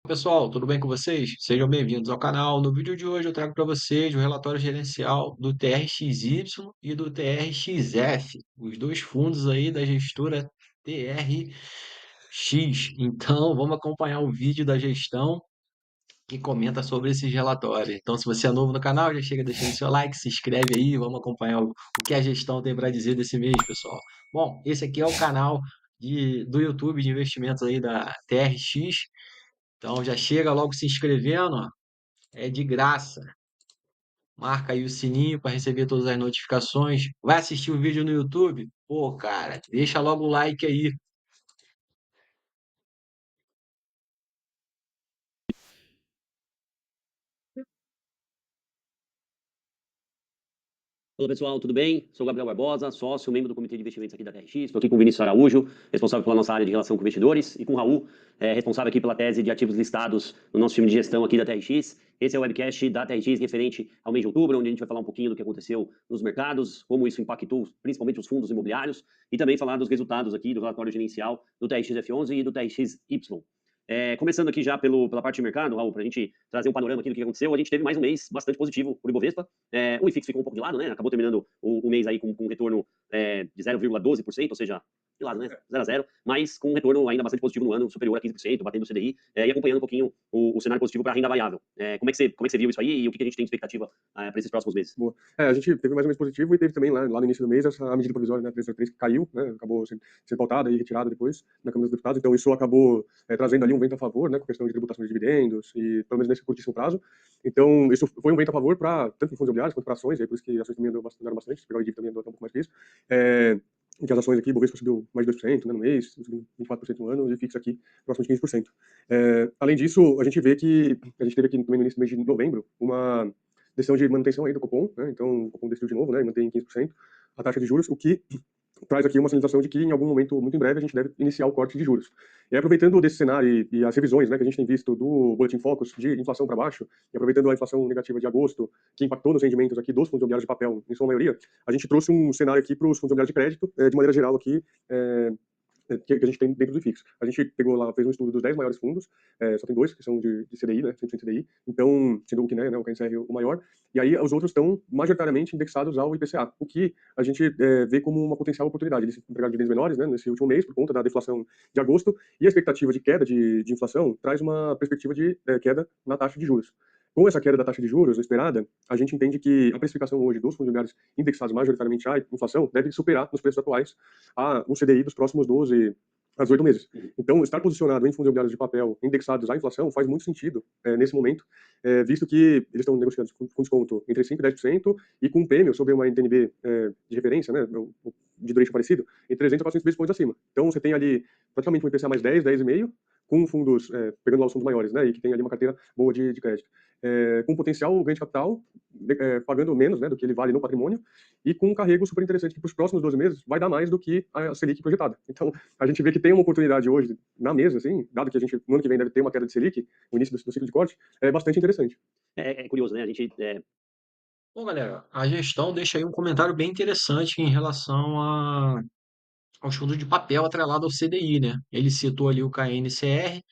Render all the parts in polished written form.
Pessoal, tudo bem com vocês? Sejam bem-vindos ao canal. No vídeo de hoje eu trago para vocês o relatório gerencial do TRXY e do TRXF, os dois fundos aí da gestora TRX. Então, vamos acompanhar o vídeo da gestão que comenta sobre esses relatórios. Então, se você é novo no canal, já chega deixando seu like, se inscreve aí, vamos acompanhar o que a gestão tem para dizer desse mês, pessoal. Bom, esse aqui é o canal do YouTube de investimentos aí da TRX. Então já chega logo se inscrevendo, ó. É de graça. Marca aí o sininho para receber todas as notificações. Vai assistir o vídeo no YouTube? Pô, cara, deixa logo o like aí. Olá pessoal, tudo bem? Sou Gabriel Barbosa, sócio, membro do Comitê de Investimentos aqui da TRX. Estou aqui com o Vinícius Araújo, responsável pela nossa área de relação com investidores, e com o Raul, responsável aqui pela tese de ativos listados no nosso time de gestão aqui da TRX. Esse é o webcast da TRX referente ao mês de outubro, onde a gente vai falar um pouquinho do que aconteceu nos mercados, como isso impactou principalmente os fundos imobiliários, e também falar dos resultados aqui do relatório gerencial do TRX F11 e do TRX Y. Começando aqui já pela parte de mercado, Raul, para a gente trazer um panorama aqui do que aconteceu, a gente teve mais um mês bastante positivo por Ibovespa. O IFIX ficou um pouco de lado, né? Acabou terminando o mês aí com um retorno de 0,12%, ou seja, de lado, né? 0 a 0, mas com um retorno ainda bastante positivo no ano, superior a 15%, batendo o CDI, e acompanhando um pouquinho o cenário positivo para a renda variável. Como é que você viu isso aí e o que a gente tem de expectativa para esses próximos meses? Boa. A gente teve mais um mês positivo e teve também lá no início do mês a medida provisória, né, 303, que caiu, né, acabou sendo pautada e retirada depois na Câmara dos Deputados, então isso acabou trazendo ali um vento a favor, né, com a questão de tributação de dividendos e pelo menos nesse curtíssimo prazo. Então isso foi um vento a favor para tanto fundos imobiliários quanto para ações, e aí por isso que ações também andaram bastante, se pegar o IDIV também andou até um pouco mais que isso. Em que as ações aqui, o Bovespa subiu mais de 2%, né, no mês, subiu 24% no ano, e fixa aqui próximo de 15%. Além disso, a gente vê que a gente teve aqui também no início do mês de novembro uma decisão de manutenção aí do Copom, né? Então o Copom decidiu de novo, né, e mantém em 15% a taxa de juros, o que traz aqui uma sinalização de que em algum momento muito em breve a gente deve iniciar o corte de juros. E aproveitando desse cenário e as revisões, né, que a gente tem visto do Boletim Focus de inflação para baixo, e aproveitando a inflação negativa de agosto, que impactou nos rendimentos aqui dos fundos imobiliários de papel, em sua maioria, a gente trouxe um cenário aqui para os fundos imobiliários de crédito, de maneira geral aqui, que a gente tem dentro do IFIX. A gente pegou lá, fez um estudo dos 10 maiores fundos, só tem dois que são de CDI, né, 100% CDI, então, sendo o KINE, né, o KNCR o maior, e aí os outros estão majoritariamente indexados ao IPCA, o que a gente vê como uma potencial oportunidade. Eles entregaram dividendos menores, né, nesse último mês, por conta da deflação de agosto, e a expectativa de queda de inflação traz uma perspectiva de queda na taxa de juros. Com essa queda da taxa de juros esperada, a gente entende que a precificação hoje dos fundos imobiliários indexados majoritariamente à inflação deve superar, nos preços atuais, o CDI dos próximos 12 a 18 meses. Então, estar posicionado em fundos imobiliários de papel indexados à inflação faz muito sentido nesse momento, visto que eles estão negociando com desconto entre 5% e 10% e com um prêmio sobre uma NTNB de referência, né, de duration parecido, entre 300 a 400 basis points acima. Então, você tem ali praticamente um IPCA mais 10, 10,5, com fundos, pegando lá os fundos maiores, né, e que tem ali uma carteira boa de crédito. Com potencial ganho de capital, pagando menos, né, do que ele vale no patrimônio, e com um carrego super interessante que para os próximos 12 meses vai dar mais do que a Selic projetada. Então, a gente vê que tem uma oportunidade hoje na mesa, assim, dado que a gente no ano que vem deve ter uma queda de Selic, o início do ciclo de corte, é bastante interessante. É curioso, né? A gente Bom, galera, a gestão deixa aí um comentário bem interessante em relação aos fundos de papel atrelado ao CDI, né? Ele citou ali o KNCR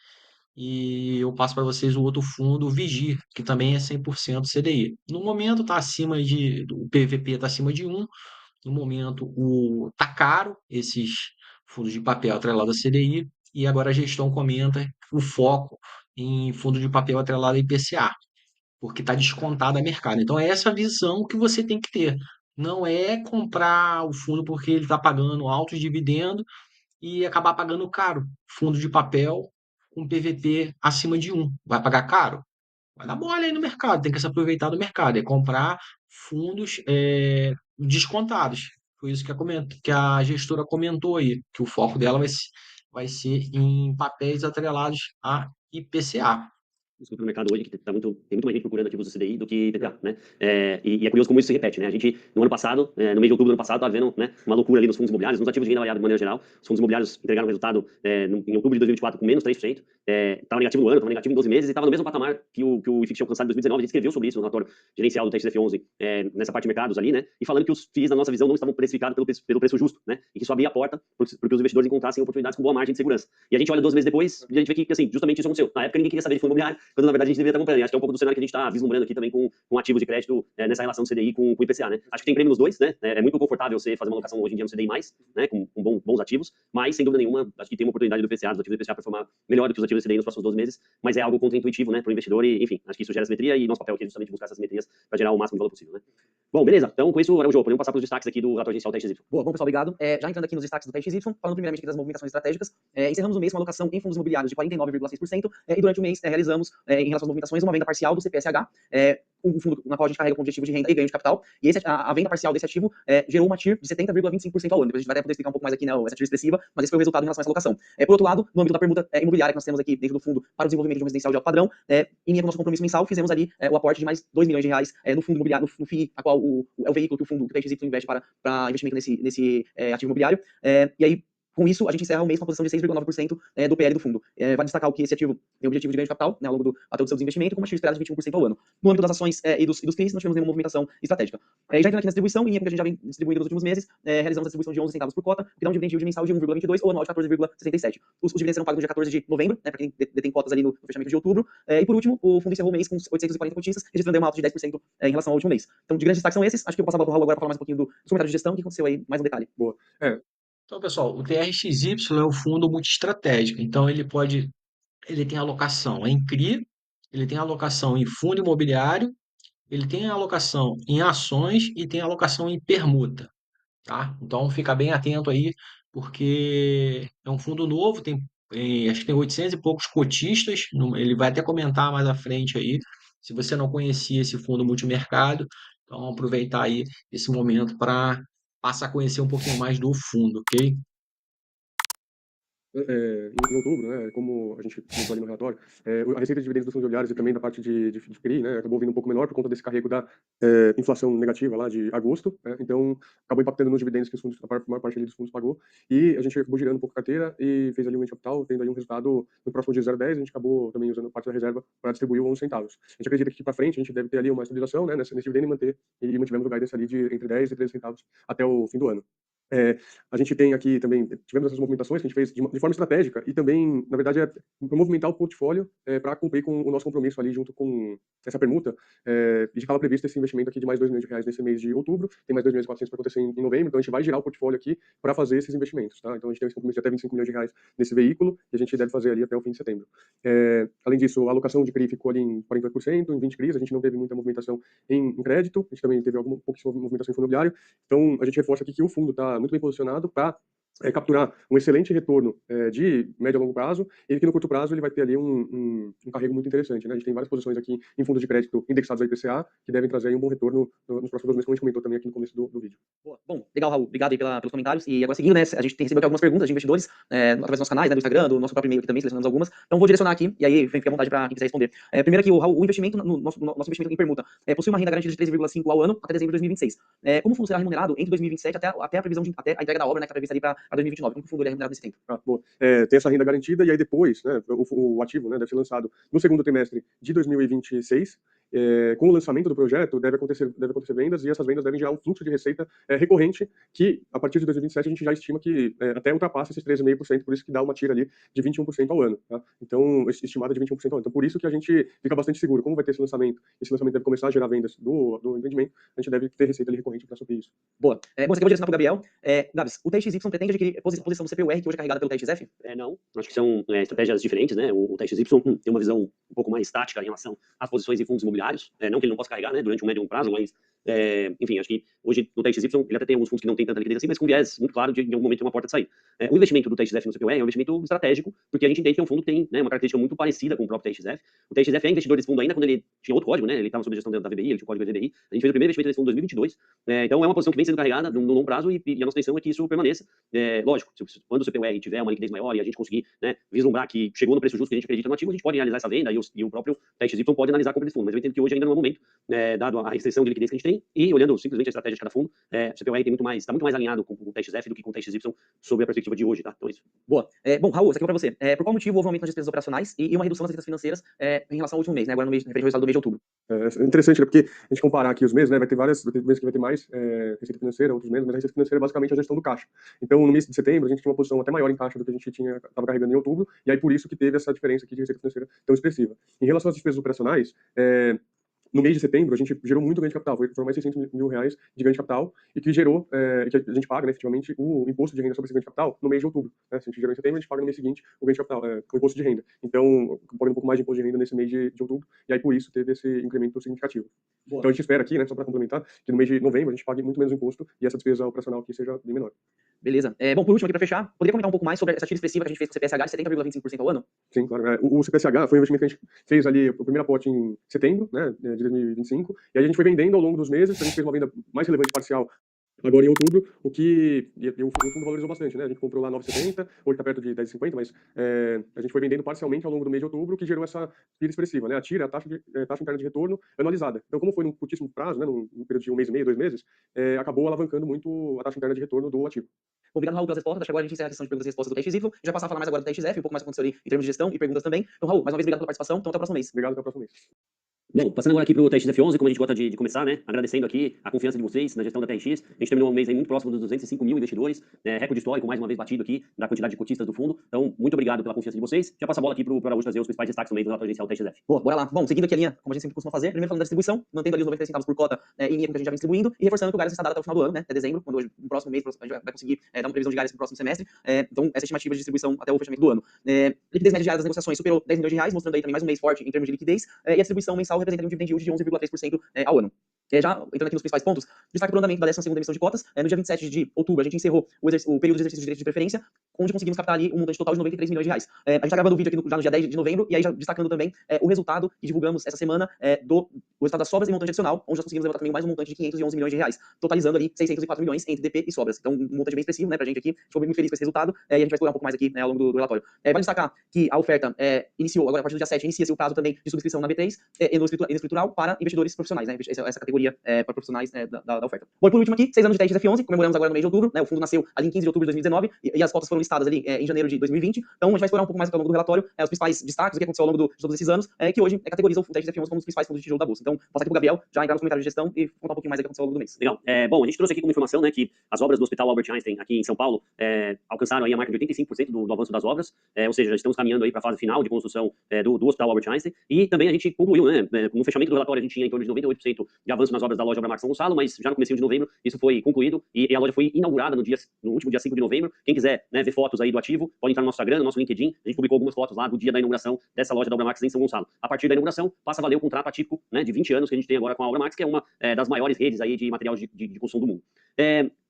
e eu passo para vocês o outro fundo, o Vigir, que também é 100% CDI. No momento está acima o PVP está acima de 1. No momento, tá caro esses fundos de papel atrelado a CDI, e agora a gestão comenta o foco em fundo de papel atrelado a IPCA, porque está descontado a mercado. Então, é essa visão que você tem que ter. Não é comprar o fundo porque ele está pagando altos dividendos e acabar pagando caro. Fundo de papel com PVP acima de 1. Vai pagar caro? Vai dar mole aí no mercado, tem que se aproveitar do mercado, é comprar fundos descontados. Foi isso que a gestora comentou aí, que o foco dela vai ser em papéis atrelados a IPCA. Desculpa, no mercado hoje, que tem muito mais gente procurando ativos do CDI do que IPCA, né? E é curioso como isso se repete, né? A gente, no ano passado, no mês de outubro do ano passado, estava vendo, né, uma loucura ali nos fundos imobiliários, nos ativos de renda variável de maneira geral. Os fundos imobiliários entregaram um resultado em outubro de 2024 com menos 3%. Estava negativo no ano, estava negativo em 12 meses e estava no mesmo patamar que o IFIX tinha alcançado em 2019. A gente escreveu sobre isso no relatório gerencial do TXF11, nessa parte de mercados ali, né? E falando que os FIIs, na nossa visão, não estavam precificados pelo preço justo, né? E que isso abria a porta porque os investidores encontrassem oportunidades com boa margem de segurança. E a gente olha 12 meses depois e a gente vê que, assim, justamente isso aconteceu. Na época ninguém queria saber de fundo imobiliário, quando na verdade a gente deveria estar comprando. E acho que é um pouco do cenário que a gente está vislumbrando aqui também com ativos de crédito nessa relação do CDI com o IPCA, né? Acho que tem prêmio nos dois, né? É muito confortável você fazer uma alocação hoje em dia no CDI+, né? Com bons ativos, mas sem dúvida nenhuma, acho que tem uma oportunidade do IPCA, dos ativos do IPCA performar melhor do que os ativos do CDI nos próximos 12 meses, mas é algo contraintuitivo, né, para o investidor e, enfim, acho que isso gera simetria e nosso papel aqui é justamente buscar essas simetrias para gerar o máximo de valor possível, né? Bom, beleza. Então, com isso, Araújo, podemos passar para os destaques aqui do relatório gerencial TXY. Boa, bom, pessoal, obrigado. Já entrando aqui nos destaques do TXY, falando primeiramente aqui das movimentações estratégicas, encerramos o mês com uma alocação em fundos imobiliários de 49,6%, e durante o mês realizamos, em relação às movimentações, uma venda parcial do CPSH, um fundo na qual a gente carrega com objetivo de renda e ganho de capital, e a venda parcial desse ativo gerou uma TIR de 70,25% ao ano. Depois a gente vai até poder explicar um pouco mais aqui, né, essa TIR expressiva, mas esse foi o resultado em relação a essa alocação. Por outro lado, no âmbito da permuta imobiliária que nós temos aqui dentro do fundo para o desenvolvimento de um residencial de alto padrão, em linha com o nosso compromisso mensal, fizemos ali o aporte de mais R$ 2 milhões no fundo imobiliário, no FII, a qual é o veículo que o TXY investe para investimento nesse ativo imobiliário. E aí, com isso, a gente encerra o mês com uma posição de 6,9% do PL do fundo. Vale destacar que esse ativo tem o objetivo de ganho de capital, né, ao longo até o seu desinvestimento, com uma TIR esperada de 21% ao ano. No âmbito das ações e dos FIIs, não tivemos nenhuma movimentação estratégica. Já entrando aqui na distribuição, em linha com o que a gente já vem distribuindo nos últimos meses, realizamos a distribuição de 11 centavos por cota, que dá um dividend yield mensal de 1,22 ou anual de 14,67. Os dividendos serão pagos no dia 14 de novembro, né, para quem detém cotas ali no fechamento de outubro. E por último, o fundo encerrou o mês com 840 cotistas, registrando uma alta de 10% em relação ao último mês. Então, de grandes destaques são esses. Acho que eu vou passar a bola para o Raul agora para falar mais um pouquinho dos comentários de gestão, que aconteceu aí, mais um detalhe. Boa. Então, pessoal, o TRXY é um fundo multiestratégico. Então, ele tem alocação em CRI, ele tem alocação em fundo imobiliário, ele tem alocação em ações e tem alocação em permuta, tá? Então, fica bem atento aí, porque é um fundo novo, acho que tem 800 e poucos cotistas, ele vai até comentar mais à frente aí, se você não conhecia esse fundo multimercado, então aproveitar aí esse momento para passar a conhecer um pouquinho mais do fundo, ok? Em outubro, né, como a gente comentou ali no relatório, a receita de dividendos dos fundos imobiliários e também da parte de CRI, né, acabou vindo um pouco menor por conta desse carrego da inflação negativa lá de agosto, né, então acabou impactando nos dividendos que os fundos, a maior parte ali dos fundos pagou, e a gente acabou girando um pouco a carteira e fez ali um ganho de capital, tendo aí um resultado no próximo de 0,10, a gente acabou também usando parte da reserva para distribuir os 11 centavos. A gente acredita que aqui para frente a gente deve ter ali uma estabilização, né, nesse dividendo e mantivemos o guidance ali de entre 10 e 13 centavos até o fim do ano. A gente tem aqui também, tivemos essas movimentações que a gente fez de forma estratégica e também, na verdade, para movimentar o portfólio para cumprir com o nosso compromisso ali junto com essa permuta. E já estava previsto esse investimento aqui de mais R$ 2 milhões nesse mês de outubro, tem mais 2.400.000 para acontecer em novembro, então a gente vai girar o portfólio aqui para fazer esses investimentos, tá? Então a gente tem esse compromisso de até R$ 25 milhões nesse veículo e a gente deve fazer ali até o fim de setembro. Além disso, a alocação de CRI ficou ali em 48%, em 20 CRIs, a gente não teve muita movimentação em crédito, a gente também teve pouquíssima movimentação em fundo imobiliário, então a gente reforça aqui que o fundo está muito bem posicionado para capturar um excelente retorno de médio a longo prazo e que no curto prazo ele vai ter ali um carrego muito interessante, né? A gente tem várias posições aqui em fundos de crédito indexados ao IPCA que devem trazer aí um bom retorno nos próximos 2 meses, como a gente comentou também aqui no começo do vídeo. Boa. Bom, legal, Raul. Obrigado aí pelos comentários. E agora seguindo, né, a gente tem recebido aqui algumas perguntas de investidores através dos nossos canais, né, do Instagram, do nosso próprio e-mail aqui também, selecionamos algumas. Então vou direcionar aqui, e aí fique à vontade para quem quiser responder. Primeiro aqui, o Raul, o investimento, nosso investimento em permuta, possui uma renda garantida de 3,5 ao ano até dezembro de 2026. Como o fundo será remunerado entre 2027 até a previsão até a entrega da obra, né, que está prevista ali para 2029? Como o fundo ele é remunerado nesse tempo? Boa. Tem essa renda garantida e aí depois, né, o ativo, né, deve ser lançado no segundo trimestre de 2026. Com o lançamento do projeto, deve acontecer vendas e essas vendas devem gerar um fluxo de receita recorrente que, a partir de 2027, a gente já estima que até ultrapassa esses 13,5%, por isso que dá uma tira ali de 21% ao ano. Tá? Então, estimada de 21% ao ano. Então, por isso que a gente fica bastante seguro. Como vai ter esse lançamento deve começar a gerar vendas do empreendimento, a gente deve ter receita ali recorrente para suprir isso. Boa. Bom, você acabou de direcionar para o Gabriel. Gabs, o TXY pretende adquirir a posição do CPUR, que hoje é carregada pelo TXF? Não, acho que são estratégias diferentes, né? O TXY tem uma visão um pouco mais tática em relação às posições em fundos imobiliários, não que ele não possa carregar, né, durante um médio e longo prazo, mas Enfim, acho que hoje no TXY ele até tem alguns fundos que não tem tanta liquidez assim, mas com viés muito claro de em algum momento ter uma porta de saída. O investimento do TXF no CPUE é um investimento estratégico, porque a gente entende que é um fundo que tem, né, uma característica muito parecida com o próprio TXF. O TXF é investidor desse fundo ainda quando ele tinha outro código, né? Ele estava sob a gestão da VBI, ele tinha o código VBI. A gente fez o primeiro investimento desse fundo em 2022. Então é uma posição que vem sendo carregada no longo prazo e a nossa intenção é que isso permaneça. Lógico, quando o CPUE tiver uma liquidez maior e a gente conseguir, né, vislumbrar que chegou no preço justo que a gente acredita no ativo, a gente pode realizar essa venda e o próprio TXY pode analisar a compra desse fundo. Mas eu entendo que hoje ainda não é o momento, dado a restrição de liquidez que a gente tem e olhando simplesmente a estratégia de cada fundo, o CPUE está muito mais alinhado com o TXF do que com o TXY sob a perspectiva de hoje, tá? Então é isso. Boa. Bom, Raul, essa aqui é pra você. Por qual motivo houve um aumento nas despesas operacionais e uma redução nas receitas financeiras em relação ao último mês, né? Agora no mês, referente ao resultado do mês de outubro. É interessante, né? Porque a gente comparar aqui os meses, né? Vai ter meses que vai ter mais receita financeira, outros meses, mas a receita financeira é basicamente a gestão do caixa. Então, no mês de setembro, a gente tinha uma posição até maior em caixa do que a gente estava carregando em outubro, e aí por isso que teve essa diferença aqui de receita financeira tão expressiva. Em relação às despesas operacionais, no mês de setembro, a gente gerou muito ganho de capital, foram mais de 600 mil reais de ganho de capital, e que gerou, que a gente paga, né, efetivamente, o imposto de renda sobre esse ganho de capital no mês de outubro. Né? Se a gente gerou em setembro, a gente paga no mês seguinte o ganho de capital, o imposto de renda. Então, pagando um pouco mais de imposto de renda nesse mês de outubro, e aí por isso teve esse incremento significativo. Boa. Então a gente espera aqui, né, só para complementar, que no mês de novembro a gente pague muito menos imposto e essa despesa operacional aqui seja bem menor. Beleza. Bom, por último, aqui para fechar, poderia comentar um pouco mais sobre essa tira expressiva que a gente fez com o CPSH de 70,25% ao ano? Sim, claro. O CPSH foi um investimento que a gente fez ali, o primeiro aporte em setembro, né, de 2025, e aí a gente foi vendendo ao longo dos meses, a gente fez uma venda mais relevante parcial agora em outubro, o fundo valorizou bastante, né? A gente comprou lá 9,70, hoje está perto de 10,50, mas a gente foi vendendo parcialmente ao longo do mês de outubro, o que gerou essa tira expressiva, né? A tira, a taxa interna de retorno anualizada. Então, como foi num curtíssimo prazo, né, num período de um mês e meio, 2 meses, acabou alavancando muito a taxa interna de retorno do ativo. Obrigado, Raul, pelas respostas. Acho que agora a gente encerra a sessão de perguntas e respostas do TXY. Já passar a falar mais agora do TXF, um pouco mais o que aconteceu ali em termos de gestão e perguntas também. Então, Raul, mais uma vez, obrigado pela participação. Então, até o próximo mês. Obrigado, até o próximo mês. Bom, passando agora aqui para o TXF11, como a gente gosta de começar, né? Agradecendo aqui a confiança de vocês na gestão da TRX. A gente terminou um mês aí muito próximo dos 205 mil investidores, recorde histórico, mais uma vez batido aqui, da quantidade de cotistas do fundo. Então, muito obrigado pela confiança de vocês. Já passo a bola aqui para o Araújo trazer os principais destaques no meio do relatório inicial do TXF. Boa, bora lá. Bom, seguindo aqui a linha, como a gente sempre costuma fazer, primeiro falando da distribuição, mantendo ali os 93 centavos por cota em linha com o que a gente já vem distribuindo e reforçando que o guidance está dado até o final do ano, né? Até dezembro, quando hoje, no próximo mês, a gente vai conseguir dar uma previsão de guidance para o próximo semestre. Então, essa estimativa de distribuição até o fechamento do ano. Liquidez média diária das negociações superou 10 milhões de reais, mostrando aí também mais um mês forte em termos de liquidez. E a distribuição mensal representa um dividend yield de 11,3% ao ano. Já entrando aqui nos principais pontos, destaque para o andamento da 12ª emissão de cotas. No dia 27 de outubro, a gente encerrou o período de exercício de direito de preferência, onde conseguimos captar ali um montante total de 93 milhões de reais. A gente está gravando o vídeo aqui já no dia 10 de novembro, e aí já destacando também o resultado que divulgamos essa semana o resultado das sobras e montante adicional, onde nós conseguimos levantar também mais um montante de 511 milhões de reais, totalizando ali 604 milhões entre DP e sobras. Então, um montante bem expressivo, né, pra gente aqui. A gente ficou muito feliz com esse resultado, e a gente vai explorar um pouco mais aqui, né, ao longo do relatório. Vale destacar que a oferta iniciou, agora a partir do dia 7, inicia-se o prazo também de subscrição na B3 e no escritural para investidores profissionais, né, essa categoria para profissionais da oferta. Bom, e por último aqui, 6 anos de TXF11, comemoramos agora no mês de outubro, né, o fundo nasceu ali em 15 de outubro de 2019 e as cotas foram listadas ali em janeiro de 2020, então a gente vai explorar um pouco mais ao longo do relatório os principais destaques, o que aconteceu ao longo de todos esses anos, que hoje categorizam o TXF11 como um dos principais fundos de tijolo da bolsa. Então, vou passar aqui pro Gabriel, já entrar nos comentários de gestão e contar um pouquinho mais do que aconteceu ao longo do mês. Legal. Bom, a gente trouxe aqui como informação, né, que as obras do Hospital Albert Einstein aqui em São Paulo alcançaram aí a marca de 85% do avanço das obras, ou seja, já estamos caminhando aí para a fase final de construção do Hospital Albert Einstein, e também a gente concluiu, né, no fechamento do relatório a gente tinha em torno de 98% de avanço nas obras da loja Obra Marques São Gonçalo, mas já no começo de novembro isso foi concluído e a loja foi inaugurada no último dia 5 de novembro. Quem quiser, né, ver fotos aí do ativo, pode entrar no nosso Instagram, no nosso LinkedIn, a gente publicou algumas fotos lá do dia da inauguração dessa loja da Obra Marques em São Gonçalo. A partir da inauguração, passa a valer o contrato atípico, né, de 20 anos que a gente tem agora com a Obra Marques, que é uma das maiores redes aí de material de construção do mundo.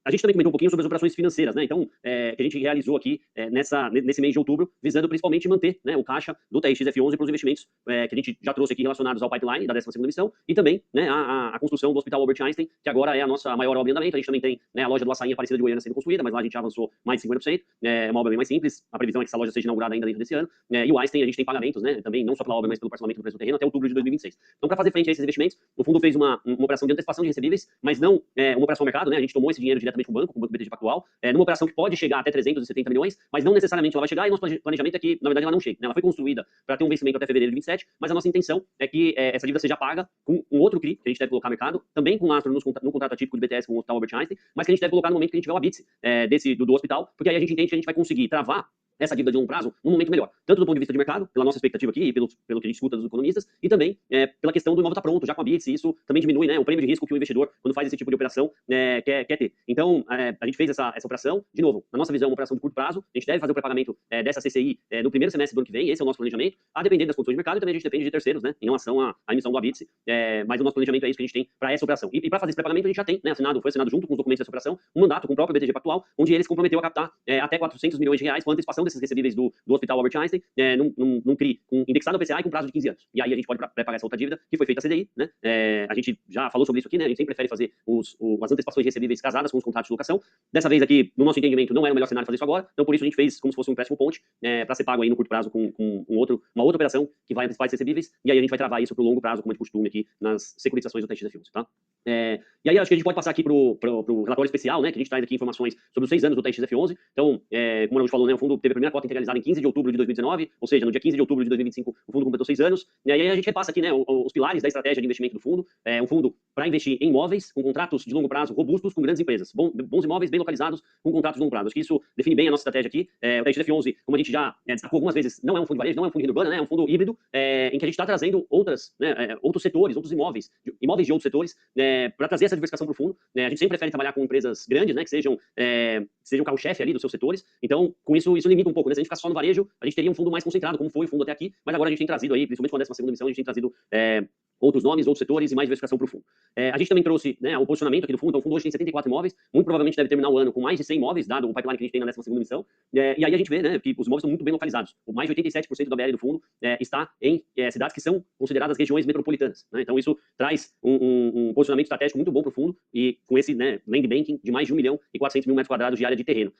A gente também comentou um pouquinho sobre as operações financeiras, né? Então, que a gente realizou aqui nesse mês de outubro, visando principalmente manter, né, o caixa do TXF11 para os investimentos que a gente já trouxe aqui relacionados ao pipeline da 12ª emissão e também, né, a construção do Hospital Albert Einstein, que agora é a nossa maior obra em andamento. A gente também tem, né, a loja do Açaí Aparecida de Goiânia sendo construída, mas lá a gente já avançou mais de 50%. É uma obra bem mais simples. A previsão é que essa loja seja inaugurada ainda dentro desse ano. E o Einstein, a gente tem pagamentos, né, também não só pela obra, mas pelo parcelamento do preço do terreno até outubro de 2026. Então, para fazer frente a esses investimentos, o fundo fez uma operação de antecipação de recebíveis, mas não uma operação ao mercado, né? A gente tomou esse dinheiro diretamente com o Banco BTG Pactual, numa operação que pode chegar até 370 milhões, mas não necessariamente ela vai chegar, e nosso planejamento é que, na verdade, ela não chegue, né? Ela foi construída para ter um vencimento até fevereiro de 27, mas a nossa intenção é que essa dívida seja paga com um outro CRI, que a gente deve colocar no mercado, também com lastro no contrato atípico de BTS com o Hospital Albert Einstein, mas que a gente deve colocar no momento que a gente tiver o habite do hospital, porque aí a gente entende que a gente vai conseguir travar essa dívida de longo prazo num momento melhor, tanto do ponto de vista de mercado, pela nossa expectativa aqui, e pelo que a gente escuta dos economistas, e também pela questão do imóvel estar pronto, já com a BITS, e isso também diminui, né, o prêmio de risco que o investidor, quando faz esse tipo de operação, quer ter. Então, a gente fez essa operação, de novo, na nossa visão, uma operação de curto prazo, a gente deve fazer o pré-pagamento dessa CCI no primeiro semestre do ano que vem, esse é o nosso planejamento, a depender das condições de mercado, e também a gente depende de terceiros, né, em relação à emissão do ABITS, mas o nosso planejamento é isso que a gente tem para essa operação. E para fazer esse pré-pagamento, a gente já tem, né, foi assinado junto com os documentos dessa operação, um mandato com o próprio BTG Pactual, onde ele se comprometeu a captar até 400 milhões de reais com a antecipação desses recebíveis do Hospital Albert Einstein, num CRI indexado ao PCA e com prazo de 15 anos. E aí a gente pode pré-pagar essa outra dívida, que foi feita a CDI, né? A gente já falou sobre isso aqui, né? A gente sempre prefere fazer as antecipações de recebíveis casadas com os contratos de locação. Dessa vez aqui, no nosso entendimento, não era o melhor cenário fazer isso agora, então por isso a gente fez como se fosse um empréstimo ponte, para ser pago aí no curto prazo com uma outra operação que vai antecipar esses recebíveis, e aí a gente vai travar isso para o longo prazo, como é de costume aqui nas securitizações do TXF11, tá? E aí acho que a gente pode passar aqui pro relatório especial, né? Que a gente traz aqui informações sobre os 6 anos do TXF11. Então, como a gente falou, né? O fundo teve a primeira cota integralizada em 15 de outubro de 2019, ou seja, no dia 15 de outubro de 2025, o fundo completou 6 anos. E aí a gente repassa aqui, né? Os pilares da estratégia de investimento do fundo. Um fundo para investir em imóveis, com contratos de longo prazo robustos, com grandes empresas. Bons imóveis bem localizados, com contratos de longo prazo. Acho que isso define bem a nossa estratégia aqui. O TXF11, como a gente já destacou algumas vezes, não é um fundo de varejo, não é um fundo de renda urbana, né? É um fundo híbrido, em que a gente está trazendo outros setores, outros imóveis de outros setores, para trazer essa diversificação para o fundo. A gente sempre prefere trabalhar com empresas grandes, né? Que sejam carro-chefe ali dos seus setores. Então, com isso limita um pouco, né? Se a gente ficar só no varejo, a gente teria um fundo mais concentrado, como foi o fundo até aqui, mas agora a gente tem trazido aí, principalmente com a 12ª emissão, a gente tem trazido outros nomes, outros setores e mais diversificação para o fundo. A gente também trouxe, né, o posicionamento aqui do fundo. Então, o fundo hoje tem 74 imóveis, muito provavelmente deve terminar o ano com mais de 100 imóveis, dado o pipeline que a gente tem na 12ª emissão. E aí a gente vê, né, que os imóveis estão muito bem localizados. Mais de 87% da BL do fundo está em cidades que são consideradas regiões metropolitanas, né? Então, isso traz um posicionamento estratégico muito bom para o fundo, e com esse, né, land banking de mais de 1.400.000 metros quadrados de área de terreno.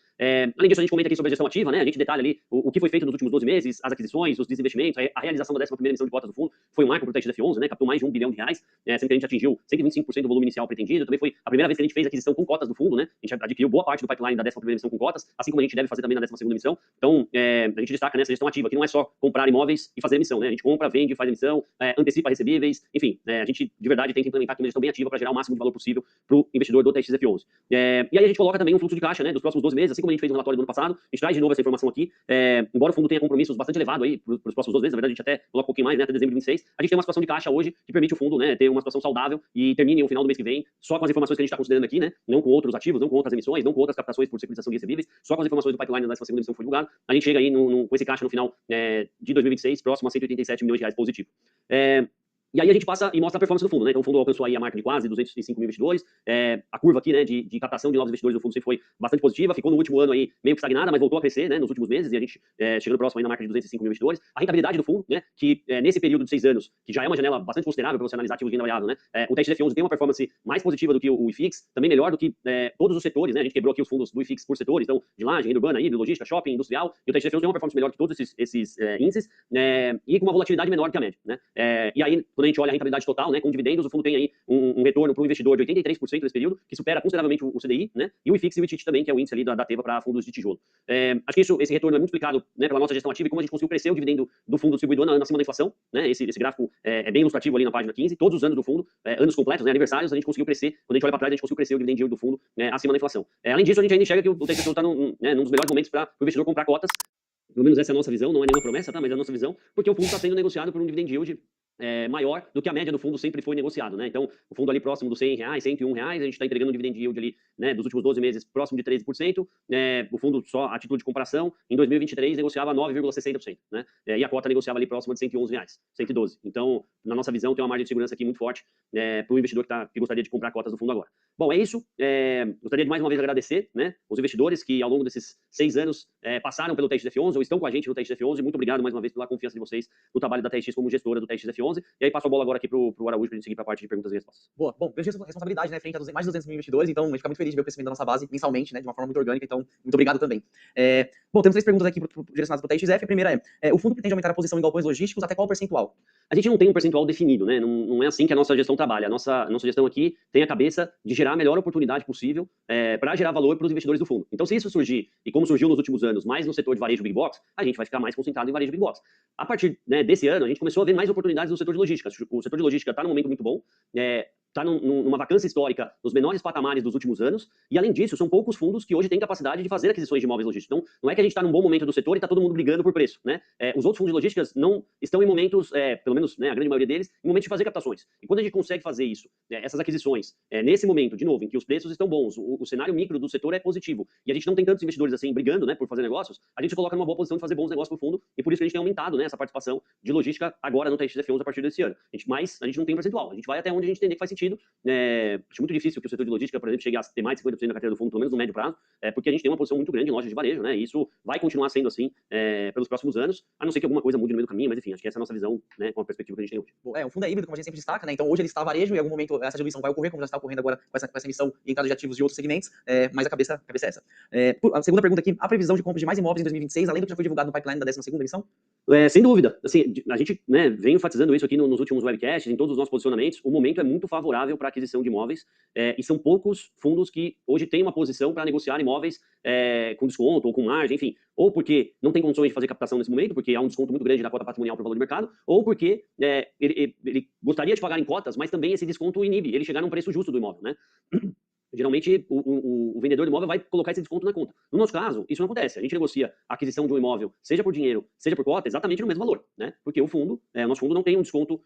Além disso, a gente comenta aqui sobre a gestão ativa, né? A gente detalha ali o que foi feito nos últimos 12 meses, as aquisições, os desinvestimentos, a realização da 11ª emissão de cotas do fundo foi um marco para o TXF11, né? Captou mais de R$1 bilhão, sendo que a gente atingiu 125% do volume inicial pretendido. Também foi a primeira vez que a gente fez aquisição com cotas do fundo, né? A gente adquiriu boa parte do pipeline da 11ª emissão com cotas, assim como a gente deve fazer também na 12ª emissão. Então, a gente destaca nessa gestão ativa, que não é só comprar imóveis e fazer emissão, né? A gente compra, vende, faz emissão, antecipa recebíveis, enfim, a gente de verdade tenta implementar aqui uma gestão bem ativa para gerar o máximo de valor possível para o investidor do TXF11. E aí a gente coloca também um fluxo de caixa, né, dos próximos 12 meses, assim como a gente fez no relatório do ano passado. A gente traz de novo essa informação aqui. Embora o fundo tenha compromissos bastante elevados aí para os próximos 12 meses, na verdade a gente até coloca um pouquinho mais, né, até dezembro de 26, a gente tem uma situação de caixa hoje que permite o fundo, né, ter uma situação saudável e termine no final do mês que vem só com as informações que a gente está considerando aqui, né, não com outros ativos, não com outras emissões, não com outras captações por securitização de recebíveis, só com as informações do pipeline da 12ª emissão que foi divulgado. A gente chega aí com esse caixa no final de 2026, próximo a R$187 milhões positivo. E aí a gente passa e mostra a performance do fundo, né? Então o fundo alcançou aí a marca de quase 205 mil investidores. A curva aqui, né, de captação de novos investidores do fundo sempre foi bastante positiva. Ficou no último ano aí meio que estagnada, mas voltou a crescer, né, nos últimos meses. E a gente chegando próximo aí na marca de 205 mil investidores. A rentabilidade do fundo, né, que nesse período de 6 anos, que já é uma janela bastante considerável para você analisar ativos de renda variável, né? O TXF11 tem uma performance mais positiva do que o IFIX, também melhor do que todos os setores, né? A gente quebrou aqui os fundos do IFIX por setores, então de laje, renda urbana, hídrico, logística, shopping, industrial. E o TXF11 tem uma performance melhor que todos esses índices, e com uma volatilidade menor do que a média, né? E aí, quando a gente olha a rentabilidade total, né, com dividendos, o fundo tem aí um retorno para o investidor de 83% nesse período, que supera consideravelmente o CDI, né, e o IFIX e o ITIT também, que é o índice ali da Teva para fundos de tijolo. Acho que esse retorno é muito explicado, né, pela nossa gestão ativa e como a gente conseguiu crescer o dividendo do fundo distribuidor acima da inflação, né? Esse gráfico é bem ilustrativo ali na página 15, todos os anos do fundo, anos completos, né, aniversários, a gente conseguiu crescer, quando a gente olha para trás, a gente conseguiu crescer o dividend yield do fundo acima da inflação. Além disso, a gente ainda enxerga que o TXF está num dos melhores momentos para o investidor comprar cotas. Pelo menos essa é a nossa visão, não é nenhuma promessa, tá? Mas é a nossa visão, porque o fundo está sendo negociado por um dividend yield maior do que a média do fundo sempre foi negociado, né? Então, o fundo ali próximo dos R$100, R$101, a gente está entregando um dividend yield ali, né, dos últimos 12 meses próximo de 13%, o fundo só a título de comparação, em 2023 negociava 9,60%, né? E a cota negociava ali próxima de R$111, 112. Então, na nossa visão, tem uma margem de segurança aqui muito forte para o investidor que gostaria de comprar cotas do fundo agora. Bom, é isso. Gostaria de mais uma vez agradecer, né, os investidores que ao longo desses 6 anos passaram pelo TXF11 ou estão com a gente no TXF11. Muito obrigado mais uma vez pela confiança de vocês no trabalho da TX como gestora do TXF11. E aí passo a bola agora aqui pro Araújo pra gente seguir pra parte de perguntas e respostas. Boa. Bom, vejo responsabilidade, né, frente a mais de 200 mil investidores, então a gente fica muito feliz de ver o crescimento da nossa base mensalmente, né, de uma forma muito orgânica, então muito obrigado também. Bom, temos 3 perguntas aqui direcionadas para o TXF. A primeira o fundo pretende aumentar a posição em galpões logísticos até qual percentual? A gente não tem um percentual definido, né? Não é assim que a nossa gestão trabalha. A nossa gestão aqui tem a cabeça de gerar a melhor oportunidade possível para gerar valor para os investidores do fundo. Então, se isso surgir, e como surgiu nos últimos anos, mais no setor de varejo Big Box, a gente vai ficar mais concentrado em varejo Big Box. A partir, né, desse ano, a gente começou a ver mais oportunidades no setor de logística. O setor de logística está num momento muito bom. está numa vacância histórica nos menores patamares dos últimos anos, e além disso, são poucos fundos que hoje têm capacidade de fazer aquisições de imóveis logísticos. Então, não é que a gente está num bom momento do setor e está todo mundo brigando por preço, né? Os outros fundos de logísticas não estão em momentos, pelo menos, né, a grande maioria deles, em momentos de fazer captações. E quando a gente consegue fazer isso, essas aquisições, nesse momento, de novo, em que os preços estão bons, o cenário micro do setor é positivo, e a gente não tem tantos investidores assim brigando, né, por fazer negócios, a gente se coloca numa boa posição de fazer bons negócios para o fundo, e por isso que a gente tem aumentado, né, essa participação de logística agora no TXF11 a partir desse ano. Mas a gente não tem um percentual, a gente vai até onde a gente entender que faz sentido. Acho muito difícil que o setor de logística, por exemplo, chegue a ter mais de 50% da carteira do fundo, pelo menos no médio prazo, porque a gente tem uma posição muito grande em lojas de varejo, né, e isso vai continuar sendo assim pelos próximos anos, a não ser que alguma coisa mude no meio do caminho, mas enfim, acho que essa é a nossa visão, né, com a perspectiva que a gente tem hoje. Bom, um fundo é híbrido, como a gente sempre destaca, né? Então hoje ele está varejo e em algum momento essa diluição vai ocorrer, como já está ocorrendo agora com essa emissão e entrada de ativos de outros segmentos, mas a cabeça é essa. A segunda pergunta aqui, a previsão de compra de mais imóveis em 2026, além do que já foi divulgado no pipeline da 12ª emissão? Sem dúvida. Assim, a gente, né, vem enfatizando isso aqui nos últimos webcasts, em todos os nossos posicionamentos. O momento é muito favorável para a aquisição de imóveis, e são poucos fundos que hoje têm uma posição para negociar imóveis com desconto ou com margem, enfim. Ou porque não tem condições de fazer captação nesse momento, porque há um desconto muito grande da cota patrimonial para o valor de mercado, ou porque ele gostaria de pagar em cotas, mas também esse desconto inibe ele chegar num preço justo do imóvel, né? Geralmente, o vendedor do imóvel vai colocar esse desconto na conta. No nosso caso, isso não acontece. A gente negocia a aquisição de um imóvel, seja por dinheiro, seja por cota, exatamente no mesmo valor, né? Porque o nosso fundo não tem um desconto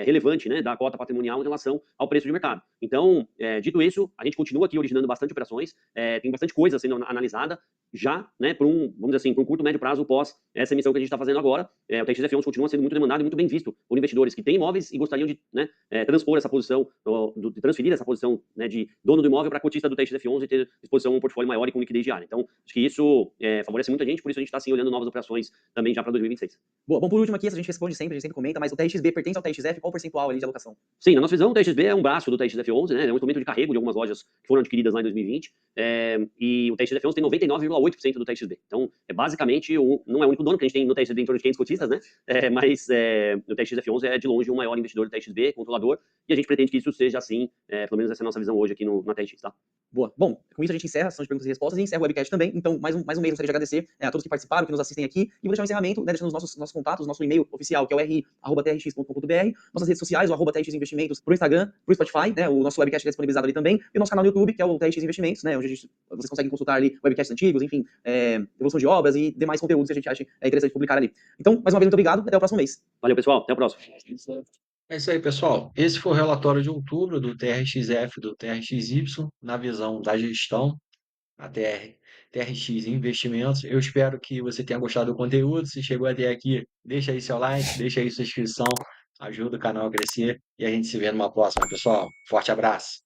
relevante, né, da cota patrimonial em relação ao preço de mercado. Então, dito isso, a gente continua aqui originando bastante operações, tem bastante coisa sendo analisada já, né, vamos dizer assim, por um curto, médio prazo pós essa emissão que a gente está fazendo agora. O TXF11 continua sendo muito demandado e muito bem visto por investidores que têm imóveis e gostariam de, né, transpor essa posição, de transferir essa posição, né, de dono do imóvel para cotista do TXF11 e ter exposição a um portfólio maior e com liquidez diária. Então, acho que isso favorece muita gente, por isso a gente está, sim, olhando novas operações também já para 2026. Boa, bom, por último aqui, essa a gente responde sempre, a gente sempre comenta, mas o TXB pertence ao TXF, qual o percentual ali de alocação? Sim, na nossa visão, o TXB é um braço do TXF11, né, é um instrumento de carrego de algumas lojas que foram adquiridas lá em 2020, e o TXF11 tem 99,8% do TXB. Então, basicamente, não é o único dono, que a gente tem no TXB em torno de 500 cotistas, né, mas o TXF11 é de longe o maior investidor do TXB, controlador, e a gente pretende que isso seja assim, pelo menos essa é a nossa visão hoje aqui na TX, tá? Boa. Bom, com isso a gente encerra a sessão de perguntas e respostas e encerra o webcast também. Então, mais um mês eu gostaria de agradecer a todos que participaram, que nos assistem aqui. E vou deixar o encerramento, né, deixando os nossos contatos, nosso e-mail oficial, que é o ri@trx.com.br, nossas redes sociais, o @TX Investimentos, pro Instagram, pro Spotify, né, o nosso webcast é disponibilizado ali também, e o nosso canal no YouTube, que é o TX Investimentos, né, onde vocês conseguem consultar ali webcasts antigos, enfim, evolução de obras e demais conteúdos que a gente acha interessante publicar ali. Então, mais uma vez, muito obrigado, até o próximo mês. Valeu, pessoal, até o próximo. É isso aí, pessoal. Esse foi o relatório de outubro do TRXF, do TRXY, na visão da gestão, a TRX Investimentos. Eu espero que você tenha gostado do conteúdo. Se chegou até aqui, deixa aí seu like, deixa aí sua inscrição, ajuda o canal a crescer e a gente se vê numa próxima, pessoal. Forte abraço.